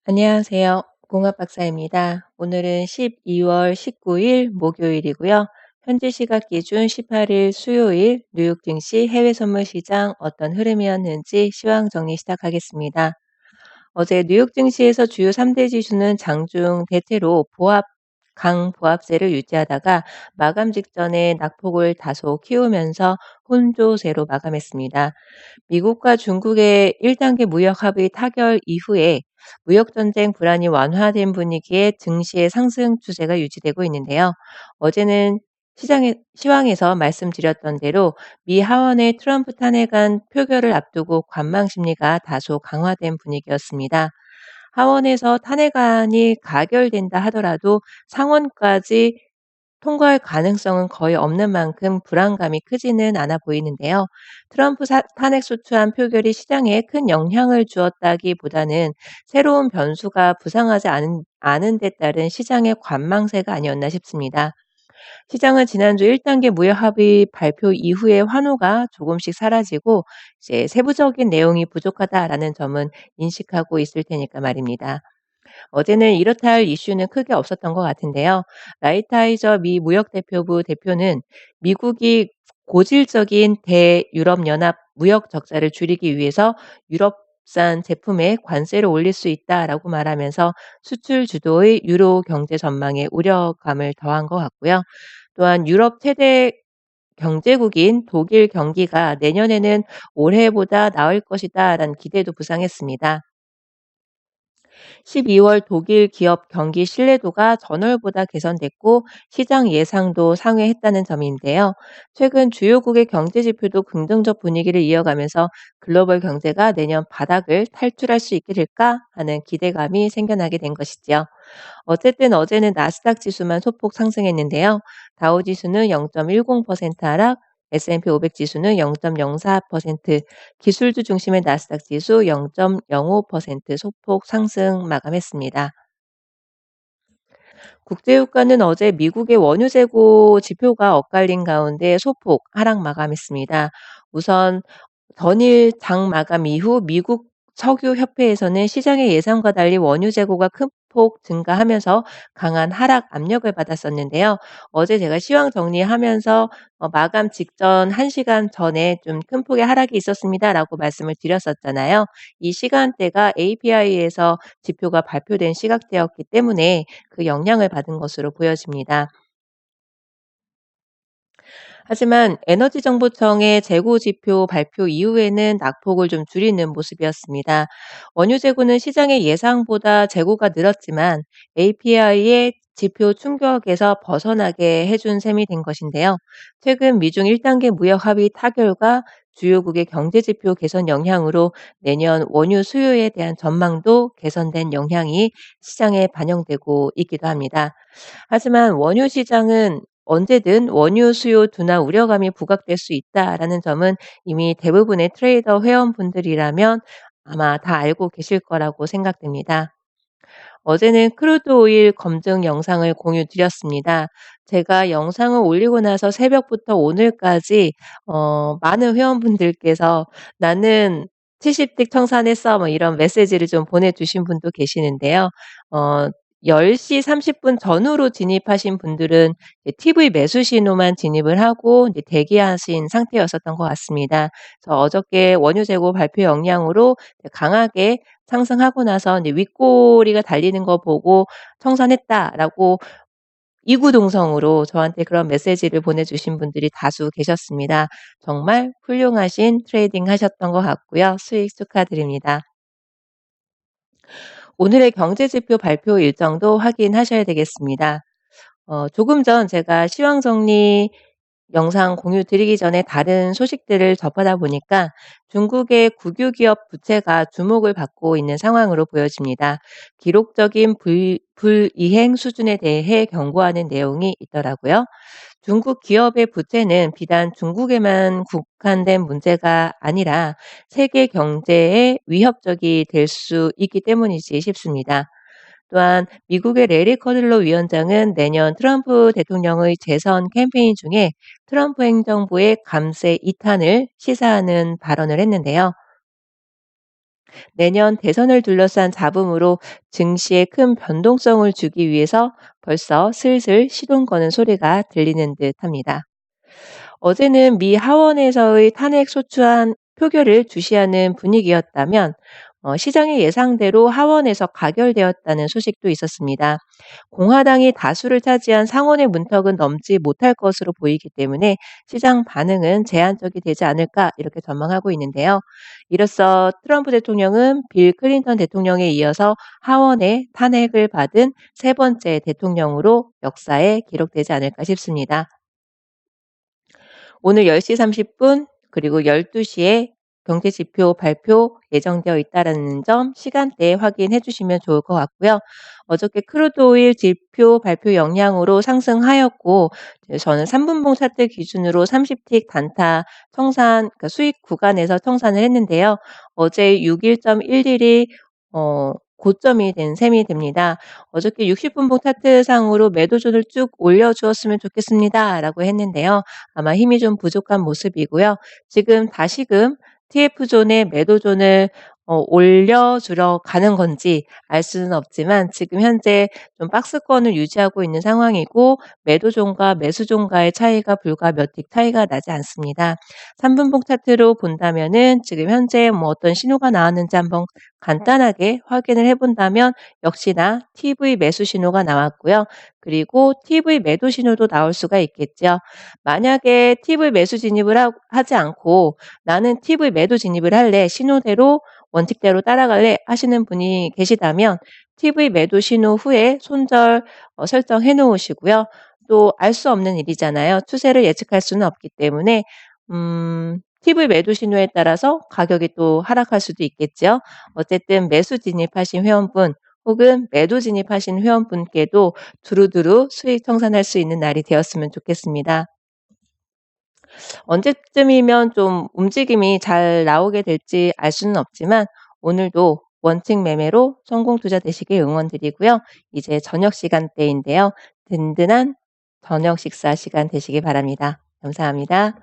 안녕하세요. 공학 박사입니다. 오늘은 12월 19일 목요일이고요. 현지 시각 기준 18일 수요일 뉴욕 증시 해외 선물 시장 어떤 흐름이었는지 시황 정리 시작하겠습니다. 어제 뉴욕 증시에서 주요 3대 지수는 장중 대체로 강보합세를 유지하다가 마감 직전에 낙폭을 다소 키우면서 혼조세로 마감했습니다. 미국과 중국의 1단계 무역 합의 타결 이후에 무역 전쟁 불안이 완화된 분위기에 증시의 상승 추세가 유지되고 있는데요. 어제는 시황에서 말씀드렸던 대로 미 하원의 트럼프 탄핵안 표결을 앞두고 관망 심리가 다소 강화된 분위기였습니다. 하원에서 탄핵안이 가결된다 하더라도 상원까지 통과할 가능성은 거의 없는 만큼 불안감이 크지는 않아 보이는데요. 탄핵 소추안 표결이 시장에 큰 영향을 주었다기보다는 새로운 변수가 부상하지 않은 데 따른 시장의 관망세가 아니었나 싶습니다. 시장은 지난주 1단계 무역 합의 발표 이후에 환호가 조금씩 사라지고 이제 세부적인 내용이 부족하다라는 점은 인식하고 있을 테니까 말입니다. 어제는 이렇다 할 이슈는 크게 없었던 것 같은데요. 라이트하이저 미 무역대표부 대표는 미국이 고질적인 대유럽연합 무역 적자를 줄이기 위해서 유럽산 제품에 관세를 올릴 수 있다라고 말하면서 수출 주도의 유로 경제 전망에 우려감을 더한 것 같고요. 또한 유럽 최대 경제국인 독일 경기가 내년에는 올해보다 나을 것이다라는 기대도 부상했습니다. 12월 독일 기업 경기 신뢰도가 전월보다 개선됐고 시장 예상도 상회했다는 점인데요. 최근 주요국의 경제 지표도 긍정적 분위기를 이어가면서 글로벌 경제가 내년 바닥을 탈출할 수 있게 될까 하는 기대감이 생겨나게 된 것이지요. 어쨌든 어제는 나스닥 지수만 소폭 상승했는데요. 다우 지수는 0.10% 하락, S&P 500 지수는 0.04%, 기술주 중심의 나스닥 지수 0.05% 소폭 상승 마감했습니다. 국제유가는 어제 미국의 원유 재고 지표가 엇갈린 가운데 소폭 하락 마감했습니다. 우선 전일 장 마감 이후 미국 석유협회에서는 시장의 예상과 달리 원유 재고가 큰 폭 증가하면서 강한 하락 압력을 받았었는데요. 어제 제가 시황 정리하면서 마감 직전 1시간 전에 좀 큰 폭의 하락이 있었습니다라고 말씀을 드렸었잖아요. 이 시간대가 API에서 지표가 발표된 시각대였기 때문에 그 영향을 받은 것으로 보여집니다. 하지만 에너지정보청의 재고 지표 발표 이후에는 낙폭을 좀 줄이는 모습이었습니다. 원유 재고는 시장의 예상보다 재고가 늘었지만 API의 지표 충격에서 벗어나게 해준 셈이 된 것인데요. 최근 미중 1단계 무역 합의 타결과 주요국의 경제 지표 개선 영향으로 내년 원유 수요에 대한 전망도 개선된 영향이 시장에 반영되고 있기도 합니다. 하지만 원유 시장은 언제든 원유 수요 둔화 우려감이 부각될 수 있다라는 점은 이미 대부분의 트레이더 회원분들이라면 아마 다 알고 계실 거라고 생각됩니다. 어제는 크루드 오일 검증 영상을 공유 드렸습니다. 제가 영상을 올리고 나서 새벽부터 오늘까지 많은 회원분들께서 "나는 70틱 청산했어." 뭐 이런 메시지를 좀 보내주신 분도 계시는데요. 어 10시 30분 전후로 진입하신 분들은 이제 TV 매수 신호만 진입을 하고 이제 대기하신 상태였었던 것 같습니다. 그래서 어저께 원유 재고 발표 영향으로 강하게 상승하고 나서 이제 윗꼬리가 달리는 거 보고 "청산했다."라고 이구동성으로 저한테 그런 메시지를 보내주신 분들이 다수 계셨습니다. 정말 훌륭하신 트레이딩 하셨던 것 같고요. 수익 축하드립니다. 오늘의 경제 지표 발표 일정도 확인하셔야 되겠습니다. 조금 전 제가 시황 정리 영상 공유 드리기 전에 다른 소식들을 접하다 보니까 중국의 국유 기업 부채가 주목을 받고 있는 상황으로 보여집니다. 기록적인 불이행 수준에 대해 경고하는 내용이 있더라고요. 중국 기업의 부채는 비단 중국에만 국한된 문제가 아니라 세계 경제에 위협적이 될 수 있기 때문이지 싶습니다. 또한 미국의 레리 커들로 위원장은 내년 트럼프 대통령의 재선 캠페인 중에 트럼프 행정부의 감세 이탄을 시사하는 발언을 했는데요. 내년 대선을 둘러싼 잡음으로 증시에 큰 변동성을 주기 위해서 벌써 슬슬 시동 거는 소리가 들리는 듯합니다. 어제는 미 하원에서의 탄핵 소추안 표결을 주시하는 분위기였다면 시장의 예상대로 하원에서 가결되었다는 소식도 있었습니다. 공화당이 다수를 차지한 상원의 문턱은 넘지 못할 것으로 보이기 때문에 시장 반응은 제한적이 되지 않을까 이렇게 전망하고 있는데요. 이로써 트럼프 대통령은 빌 클린턴 대통령에 이어서 하원의 탄핵을 받은 세 번째 대통령으로 역사에 기록되지 않을까 싶습니다. 오늘 10시 30분 그리고 12시에 경제 지표 발표 예정되어 있다라는 점 시간대에 확인해 주시면 좋을 것 같고요. 어저께 크루드 오일 지표 발표 영향으로 상승하였고 저는 3분봉 차트 기준으로 30틱 단타 청산 그러니까 수익 구간에서 청산을 했는데요. 어제 61.11이 고점이 된 셈이 됩니다. 어저께 60분봉 차트상으로 매도존을 쭉 올려주었으면 좋겠습니다라고 했는데요. 아마 힘이 좀 부족한 모습이고요. 지금 다시금 TF존에 매도존을 올려주러 가는 건지 알 수는 없지만 지금 현재 좀 박스권을 유지하고 있는 상황이고 매도존과 매수존과의 차이가 불과 몇 틱 차이가 나지 않습니다. 3분봉 차트로 본다면은 지금 현재 뭐 어떤 신호가 나왔는지 한번 간단하게 확인을 해 본다면 역시나 TV 매수 신호가 나왔고요. 그리고 TV 매도 신호도 나올 수가 있겠죠. 만약에 TV 매수 진입을 하지 않고 나는 TV 매도 진입을 할래. 신호대로 원칙대로 따라갈래 하시는 분이 계시다면 TV 매도 신호 후에 손절 설정해 놓으시고요. 또 알 수 없는 일이잖아요. 추세를 예측할 수는 없기 때문에 TV 매도 신호에 따라서 가격이 또 하락할 수도 있겠죠. 어쨌든 매수 진입하신 회원분 혹은 매도 진입하신 회원분께도 두루두루 수익 청산할 수 있는 날이 되었으면 좋겠습니다. 언제쯤이면 좀 움직임이 잘 나오게 될지 알 수는 없지만 오늘도 원칙 매매로 성공 투자 되시길 응원드리고요. 이제 저녁 시간대인데요. 든든한 저녁 식사 시간 되시기 바랍니다. 감사합니다.